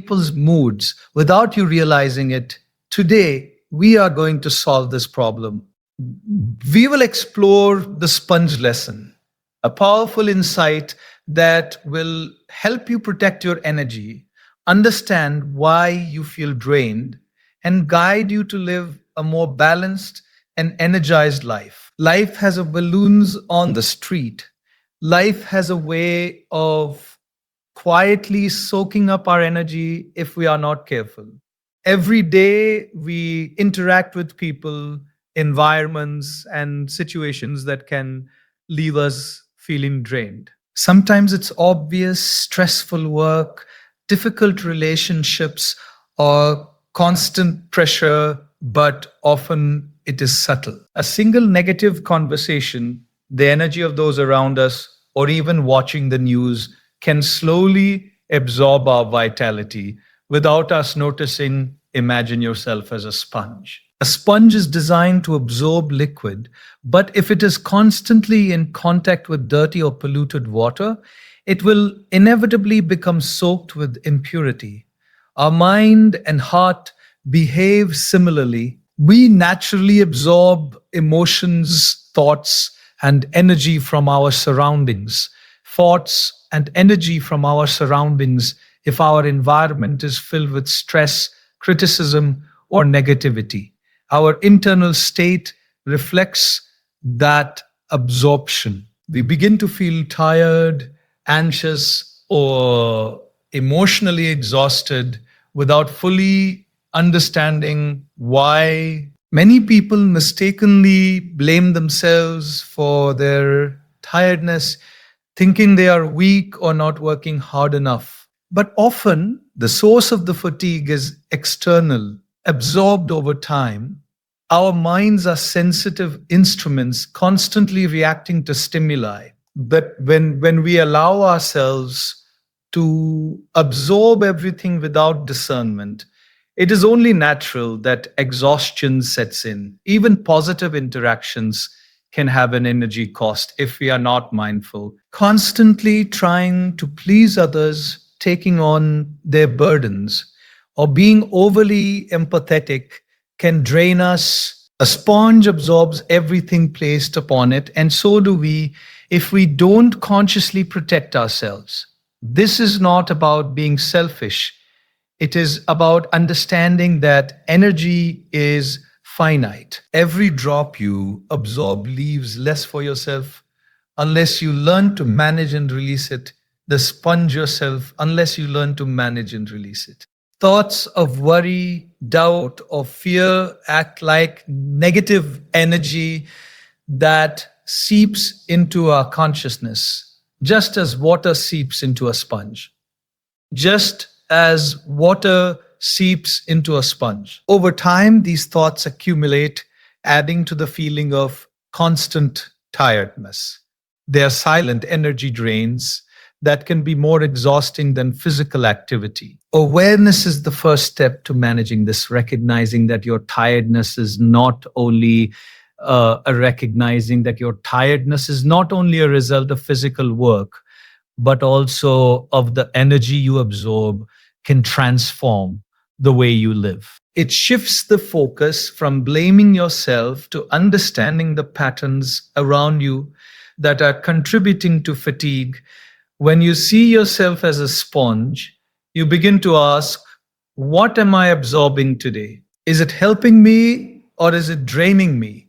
people's moods without you realizing it. Today, we are going to solve this problem. We will explore the sponge lesson, a powerful insight that will help you protect your energy, understand why you feel drained, and guide you to live a more balanced and energized life. Life has a balloons on the street. Life has a way of quietly soaking up our energy if we are not careful. Every day we interact with people, environments, and situations that can leave us feeling drained. Sometimes it's obvious, stressful work, difficult relationships, or constant pressure, but often it is subtle. A single negative conversation, the energy of those around us, or even watching the news can slowly absorb our vitality without us noticing. Imagine yourself as a sponge. A sponge is designed to absorb liquid, but if it is constantly in contact with dirty or polluted water, it will inevitably become soaked with impurity. Our mind and heart behave similarly. We naturally absorb emotions, thoughts, and energy from our surroundings. Thoughts and energy from our surroundings if our environment is filled with stress, criticism, or negativity. Our internal state reflects that absorption. We begin to feel tired, anxious, or emotionally exhausted without fully understanding why. Many people mistakenly blame themselves for their tiredness, thinking they are weak or not working hard enough. But often, the source of the fatigue is external, absorbed over time. Our minds are sensitive instruments constantly reacting to stimuli. But when we allow ourselves to absorb everything without discernment, it is only natural that exhaustion sets in. Even positive interactions can have an energy cost if we are not mindful. Constantly trying to please others, taking on their burdens, or being overly empathetic can drain us. A sponge absorbs everything placed upon it, and so do we if we don't consciously protect ourselves. This is not about being selfish. It is about understanding that energy is finite. Every drop you absorb leaves less for yourself unless you learn to manage and release it. The sponge yourself unless you learn to manage and release it. Thoughts of worry, doubt, or fear act like negative energy that seeps into our consciousness, just as water seeps into a sponge. Just as water seeps into a sponge. Over time, these thoughts accumulate, adding to the feeling of constant tiredness. They are silent energy drains that can be more exhausting than physical activity. Awareness is the first step to managing this, recognizing that your tiredness is not only recognizing that your tiredness is not only a result of physical work, but also of the energy you absorb can transform the way you live. It shifts the focus from blaming yourself to understanding the patterns around you that are contributing to fatigue. When you see yourself as a sponge, you begin to ask, what am I absorbing today? Is it helping me or is it draining me?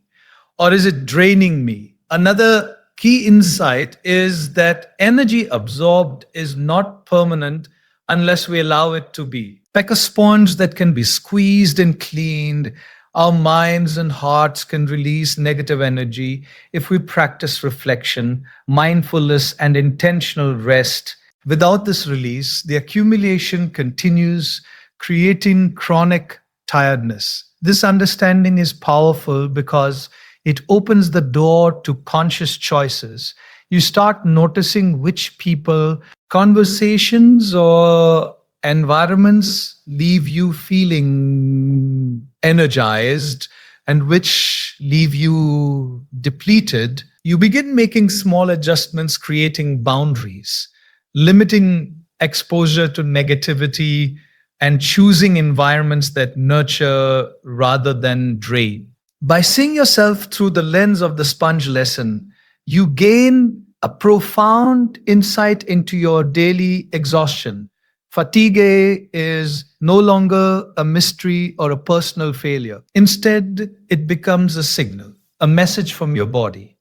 Or is it draining me? Another key insight is that energy absorbed is not permanent unless we allow it to be. Like a sponge that can be squeezed and cleaned, our minds and hearts can release negative energy if we practice reflection, mindfulness, and intentional rest. Without this release, the accumulation continues, creating chronic tiredness. This understanding is powerful because it opens the door to conscious choices. You start noticing which people, conversations, or environments leave you feeling energized and which leave you depleted. You begin making small adjustments, creating boundaries, limiting exposure to negativity, and choosing environments that nurture rather than drain. By seeing yourself through the lens of the sponge lesson, you gain a profound insight into your daily exhaustion. Fatigue is no longer a mystery or a personal failure. Instead, it becomes a signal, a message from your body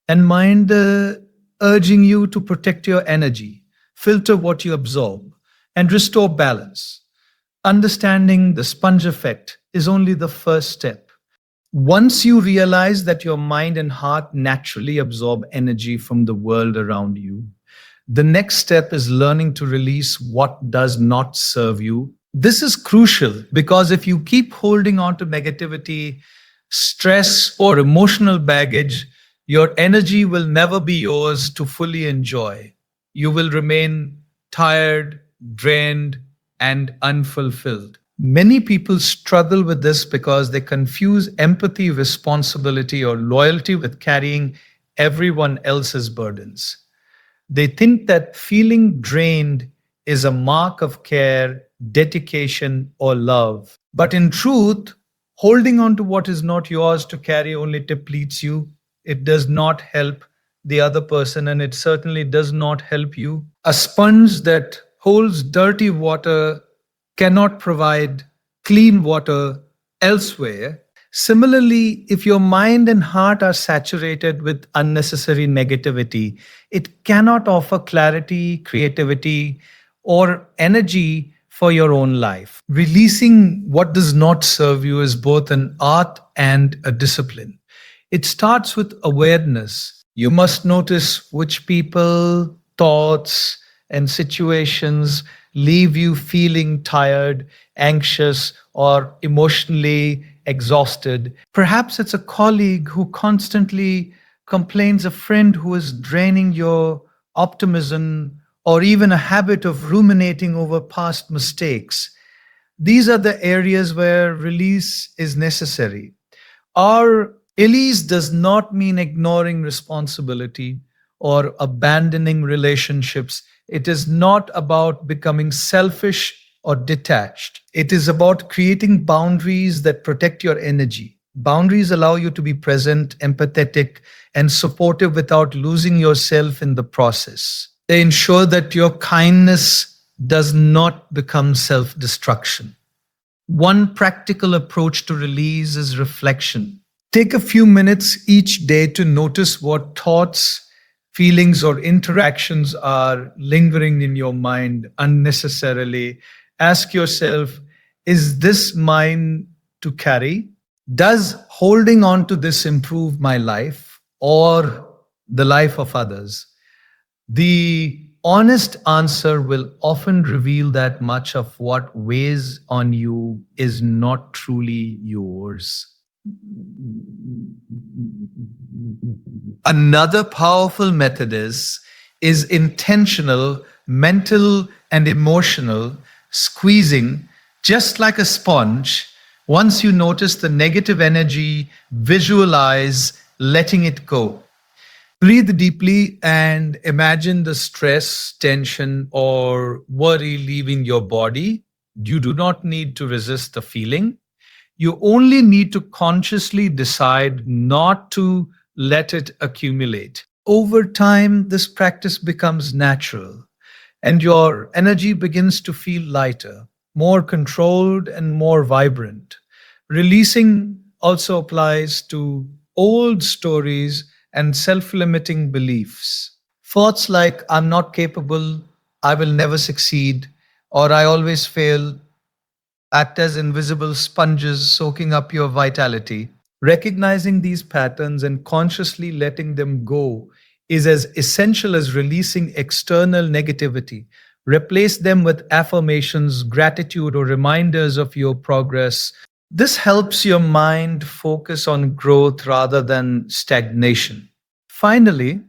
and mind urging you to protect your energy, filter what you absorb, and restore balance. Understanding the sponge effect is only the first step. Once you realize that your mind and heart naturally absorb energy from the world around you, the next step is learning to release what does not serve you. This is crucial because if you keep holding on to negativity, stress, or emotional baggage, your energy will never be yours to fully enjoy. You will remain tired, drained, and unfulfilled. Many people struggle with this because they confuse empathy, responsibility, or loyalty with carrying everyone else's burdens. They think that feeling drained is a mark of care, dedication, or love. But in truth, holding on to what is not yours to carry only depletes you. It does not help the other person, and it certainly does not help you. A sponge that holds dirty water cannot provide clean water elsewhere. Similarly, if your mind and heart are saturated with unnecessary negativity, it cannot offer clarity, creativity, or energy for your own life. Releasing what does not serve you is both an art and a discipline. It starts with awareness. You must notice which people, thoughts, and situations leave you feeling tired, anxious, or emotionally exhausted. Perhaps it's a colleague who constantly complains, a friend who is draining your optimism, or even a habit of ruminating over past mistakes. These are the areas where release is necessary. Our release does not mean ignoring responsibility or abandoning relationships. It is not about becoming selfish or detached. It is about creating boundaries that protect your energy. Boundaries allow you to be present, empathetic, and supportive without losing yourself in the process. They ensure that your kindness does not become self destruction. One practical approach to release is reflection. Take a few minutes each day to notice what thoughts, feelings, or interactions are lingering in your mind unnecessarily. Ask yourself, is this mine to carry? Does holding on to this improve my life or the life of others? The honest answer will often reveal that much of what weighs on you is not truly yours. Another powerful method is intentional mental and emotional squeezing, just like a sponge. Once you notice the negative energy, visualize letting it go. Breathe deeply and imagine the stress, tension, or worry leaving your body. You do not need to resist the feeling. You only need to consciously decide not to let it accumulate. Over time, this practice becomes natural and your energy begins to feel lighter, more controlled, and more vibrant. Releasing also applies to old stories and self limiting beliefs. Thoughts like, I'm not capable, I will never succeed, or I always fail act as invisible sponges soaking up your vitality. Recognizing these patterns and consciously letting them go is as essential as releasing external negativity. Replace them with affirmations, gratitude, or reminders of your progress. This helps your mind focus on growth rather than stagnation. Finally,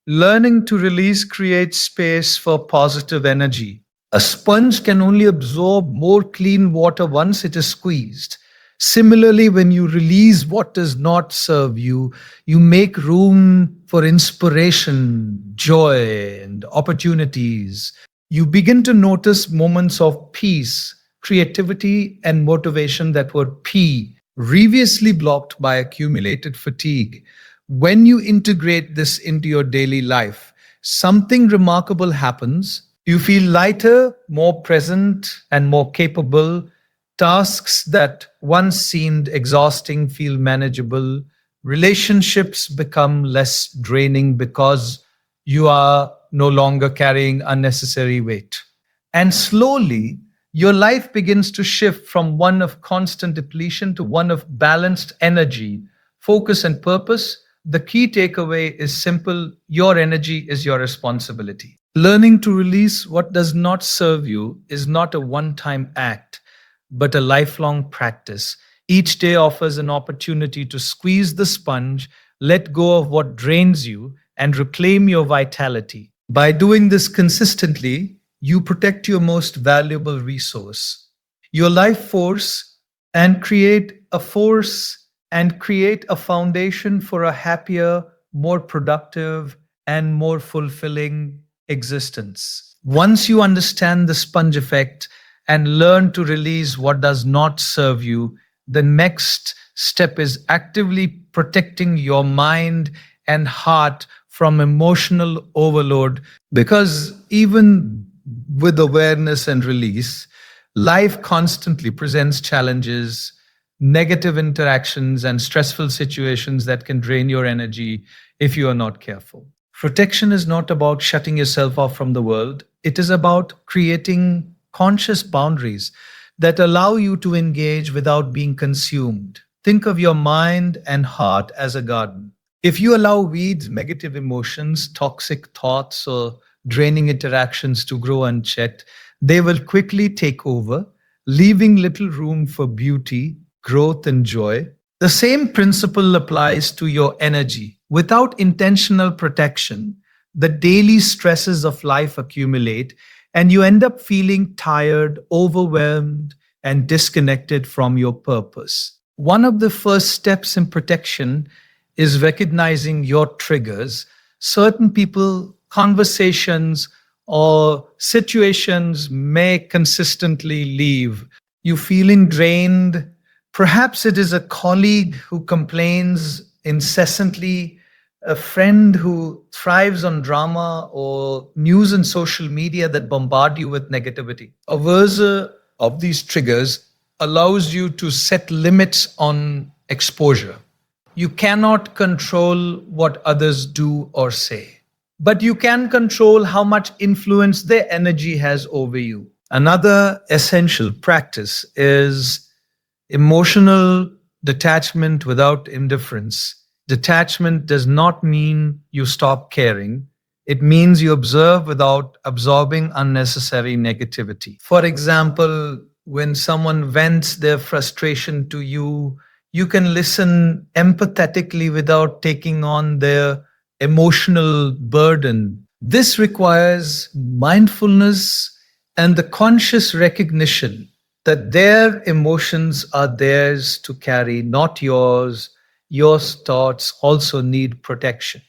learning to release creates space for positive energy. A sponge can only absorb more clean water once it is squeezed. Similarly, when you release what does not serve you, you make room for inspiration, joy, and opportunities. You begin to notice moments of peace, creativity, and motivation that were P, previously blocked by accumulated fatigue. When you integrate this into your daily life, something remarkable happens. You feel lighter, more present, and more capable. Tasks that once seemed exhausting feel manageable. Relationships become less draining because you are no longer carrying unnecessary weight. And slowly, your life begins to shift from one of constant depletion to one of balanced energy, focus, and purpose. The key takeaway is simple: your energy is your responsibility. Learning to release what does not serve you is not a one time act, but a lifelong practice. Each day offers an opportunity to squeeze the sponge, let go of what drains you, and reclaim your vitality. By doing this consistently, you protect your most valuable resource, your life force, and create a foundation for a happier, more productive, and more fulfilling existence. Once you understand the sponge effect and learn to release what does not serve you, the next step is actively protecting your mind and heart from emotional overload, because even with awareness and release, life constantly presents challenges, negative interactions, and stressful situations that can drain your energy if you are not careful. Protection is not about shutting yourself off from the world, it is about creating conscious boundaries that allow you to engage without being consumed. Think of your mind and heart as a garden. If you allow weeds, negative emotions, toxic thoughts, or draining interactions to grow unchecked, they will quickly take over, leaving little room for beauty, growth, and joy. The same principle applies to your energy. Without intentional protection, the daily stresses of life accumulate, and you end up feeling tired, overwhelmed, and disconnected from your purpose. One of the first steps in protection is recognizing your triggers. Certain people, conversations, or situations may consistently leave you feeling drained. Perhaps it is a colleague who complains incessantly, a friend who thrives on drama, or news and social media that bombard you with negativity. Aversion of these triggers allows you to set limits on exposure. You cannot control what others do or say, but you can control how much influence their energy has over you. Another essential practice is emotional detachment without indifference. Detachment does not mean you stop caring. It means you observe without absorbing unnecessary negativity. For example, when someone vents their frustration to you, you can listen empathetically without taking on their emotional burden. This requires mindfulness and the conscious recognition that their emotions are theirs to carry, not yours. Your thoughts also need protection.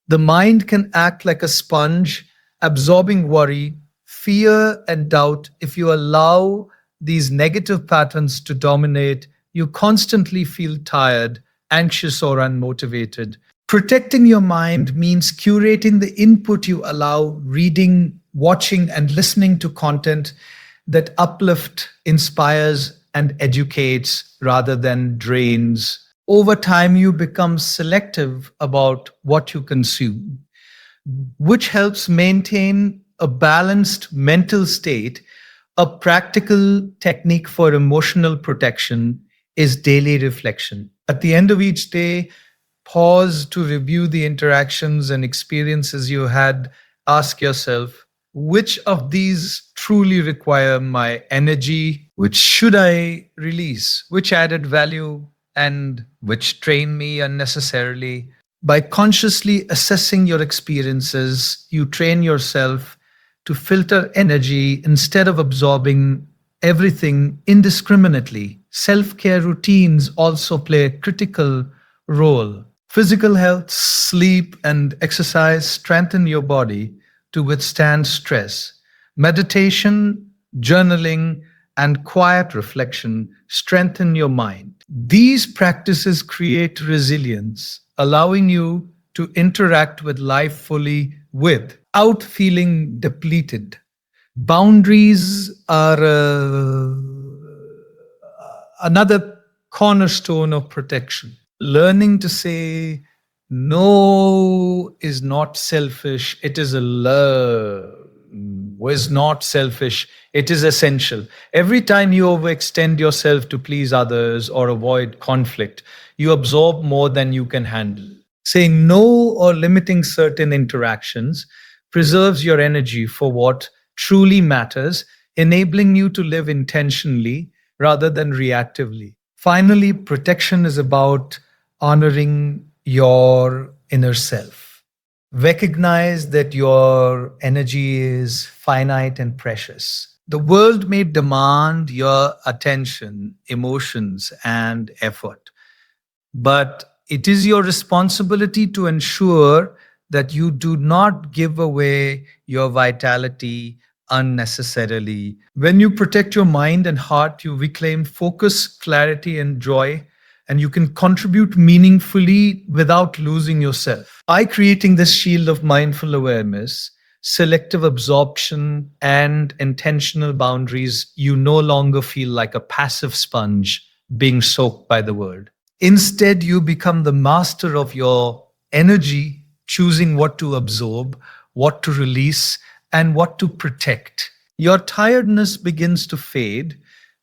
The mind can act like a sponge, absorbing worry, fear, and doubt. If you allow these negative patterns to dominate, you constantly feel tired, anxious, or unmotivated. Protecting your mind means curating the input you allow, reading, watching, and listening to content that uplift, inspires, and educates rather than drains. Over time, you become selective about what you consume, which helps maintain a balanced mental state. A practical technique for emotional protection is daily reflection. At the end of each day, pause to review the interactions and experiences you had. Ask yourself, which of these truly require my energy? Which should I release? Which added value and which drain me unnecessarily? By consciously assessing your experiences, you train yourself to filter energy instead of absorbing everything indiscriminately. Self care routines also play a critical role. Physical health, sleep, and exercise strengthen your body to withstand stress. Meditation, journaling, and quiet reflection strengthen your mind. These practices create resilience, allowing you to interact with life fully without feeling depleted. Boundaries are another cornerstone of protection. Learning to say no is not selfish, it is a love. Was not selfish, it is essential. Every time you overextend yourself to please others or avoid conflict, you absorb more than you can handle. Saying no or limiting certain interactions preserves your energy for what truly matters, enabling you to live intentionally rather than reactively. Finally, protection is about honoring your inner self. Recognize that your energy is finite and precious. The world may demand your attention, emotions, and effort, but it is your responsibility to ensure that you do not give away your vitality unnecessarily. When you protect your mind and heart, you reclaim focus, clarity, and joy, and you can contribute meaningfully without losing yourself. By creating this shield of mindful awareness, selective absorption, and intentional boundaries, you no longer feel like a passive sponge being soaked by the world. Instead, you become the master of your energy, choosing what to absorb, what to release, and what to protect. Your tiredness begins to fade,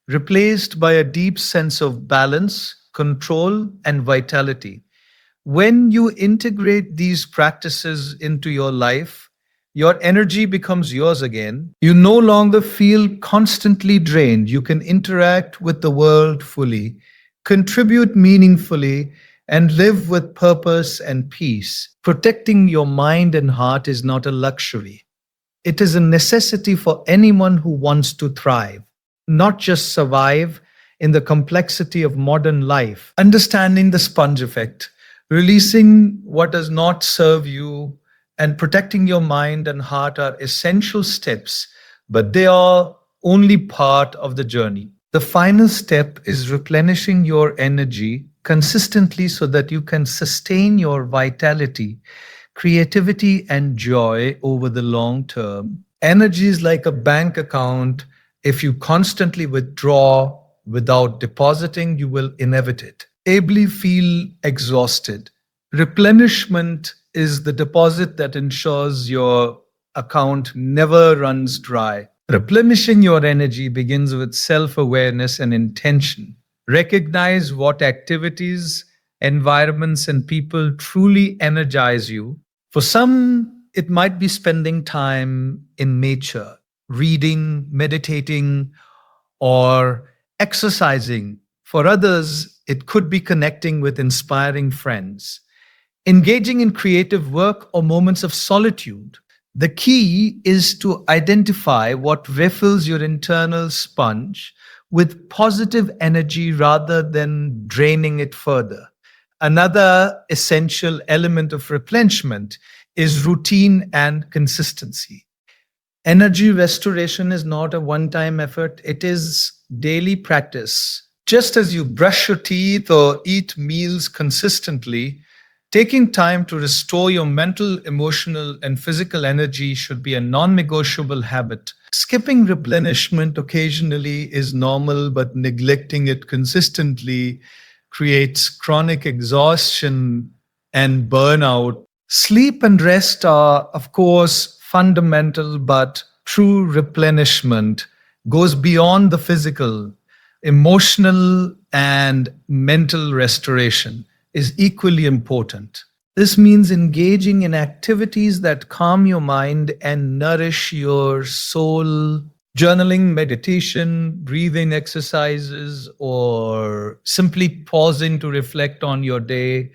replaced by a deep sense of balance, control, and vitality. When you integrate these practices into your life, your energy becomes yours again. You no longer feel constantly drained. You can interact with the world fully, contribute meaningfully, and live with purpose and peace. Protecting your mind and heart is not a luxury. It is a necessity for anyone who wants to thrive, not just survive in the complexity of modern life. Understanding the sponge effect, releasing what does not serve you, and protecting your mind and heart are essential steps, but they are only part of the journey. The final step is replenishing your energy consistently so that you can sustain your vitality, creativity, and joy over the long term. Energy is like a bank account. If you constantly withdraw without depositing, you will inevitably feel exhausted. Replenishment is the deposit that ensures your account never runs dry. Replenishing your energy begins with self awareness and intention. Recognize what activities, environments, and people truly energize you. For some, it might be spending time in nature, reading, meditating, or exercising. For others, it could be connecting with inspiring friends, engaging in creative work, or moments of solitude. The key is to identify what refills your internal sponge with positive energy rather than draining it further. Another essential element of replenishment is routine and consistency. Energy restoration is not a one time effort, it is daily practice. Just as you brush your teeth or eat meals consistently, taking time to restore your mental, emotional, and physical energy should be a non negotiable habit. Skipping replenishment occasionally is normal, but neglecting it consistently creates chronic exhaustion and burnout. Sleep and rest are, of course, fundamental, but true replenishment goes beyond the physical. Emotional and mental restoration is equally important. This means engaging in activities that calm your mind and nourish your soul. Journaling, meditation, breathing exercises, or simply pausing to reflect on your day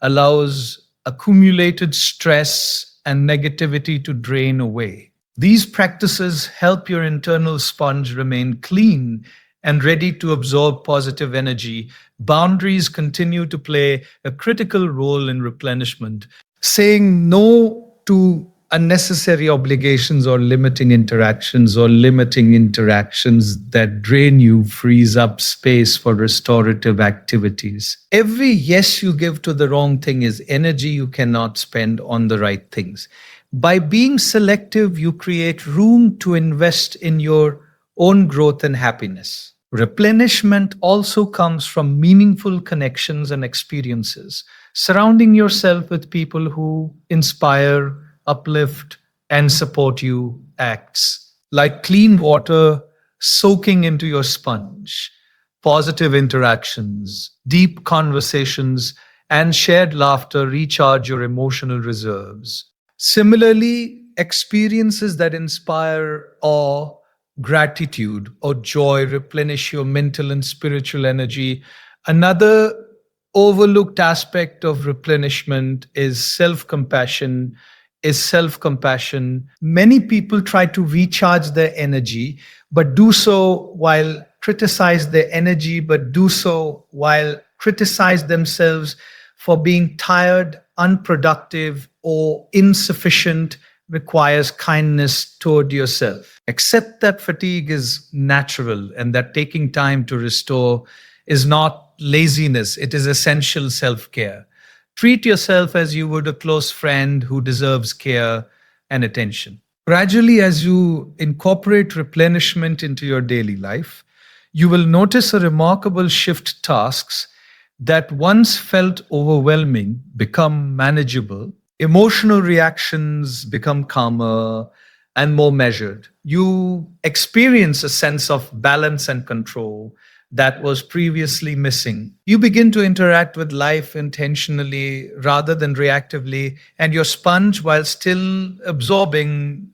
allows accumulated stress and negativity to drain away. These practices help your internal sponge remain clean and ready to absorb positive energy. Boundaries continue to play a critical role in replenishment. Saying no to unnecessary obligations or limiting interactions that drain you frees up space for restorative activities. Every yes you give to the wrong thing is energy you cannot spend on the right things. By being selective, you create room to invest in your own growth and happiness. Replenishment also comes from meaningful connections and experiences. Surrounding yourself with people who inspire, uplift, and support you acts like clean water soaking into your sponge. Positive interactions, deep conversations, and shared laughter recharge your emotional reserves. Similarly, experiences that inspire awe, gratitude, or joy replenish your mental and spiritual energy. Another overlooked aspect of replenishment is self-compassion. Many people try to recharge their energy, but do so while criticize themselves for being tired, unproductive, or insufficient. Requires kindness toward yourself. Accept that fatigue is natural and that taking time to restore is not laziness, it is essential self care. Treat yourself as you would a close friend who deserves care and attention. Gradually, as you incorporate replenishment into your daily life, you will notice a remarkable shift. Tasks that once felt overwhelming become manageable. Emotional reactions become calmer and more measured. You experience a sense of balance and control that was previously missing. You begin to interact with life intentionally rather than reactively, and your sponge, while still absorbing,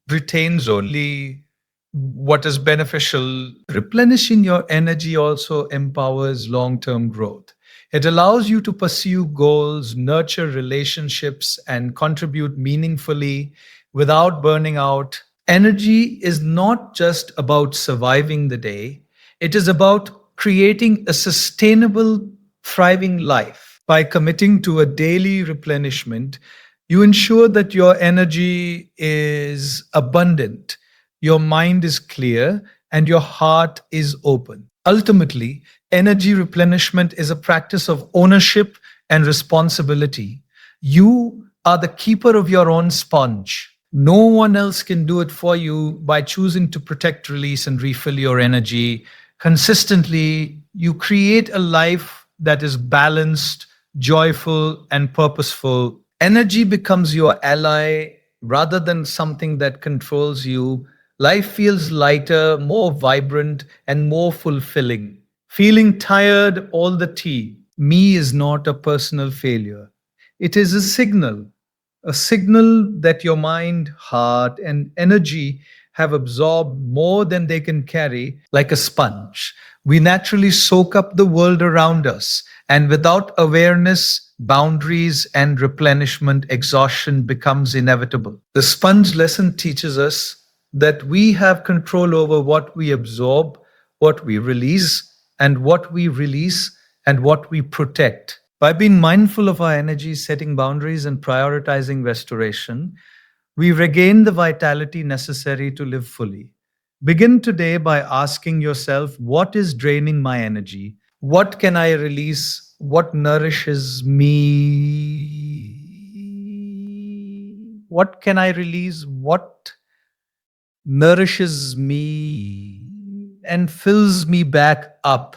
retains only what is beneficial. Replenishing your energy also empowers long term growth. It allows you to pursue goals, nurture relationships, and contribute meaningfully without burning out. Energy is not just about surviving the day, it is about creating a sustainable, thriving life. By committing to a daily replenishment, you ensure that your energy is abundant, your mind is clear, and your heart is open. Ultimately, energy replenishment is a practice of ownership and responsibility. You are the keeper of your own sponge. No one else can do it for you. By choosing to protect, release, and refill your energy consistently, you create a life that is balanced, joyful, and purposeful. Energy becomes your ally rather than something that controls you. Life feels lighter, more vibrant, and more fulfilling. Feeling tired all the tea. Me is not a personal failure. It is a signal that your mind, heart, and energy have absorbed more than they can carry. Like a sponge, we naturally soak up the world around us, and without awareness, boundaries, and replenishment, exhaustion becomes inevitable. The sponge lesson teaches us that we have control over what we absorb, what we release, and what we protect. By being mindful of our energy, setting boundaries, and prioritizing restoration, we regain the vitality necessary to live fully. Begin today by asking yourself, what is draining my energy? What can I release? What nourishes me? What can I release? What nourishes me and fills me back up?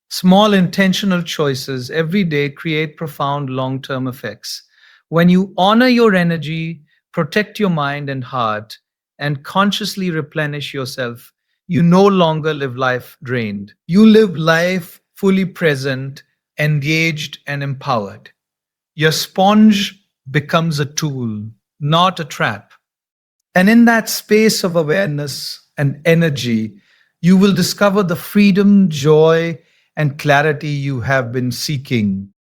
Small intentional choices every day create profound long term effects. When you honor your energy, protect your mind and heart, and consciously replenish yourself, you no longer live life drained. You live life fully present, engaged, and empowered. Your sponge becomes a tool, not a trap. And in that space of awareness and energy, you will discover the freedom, joy, and clarity you have been seeking.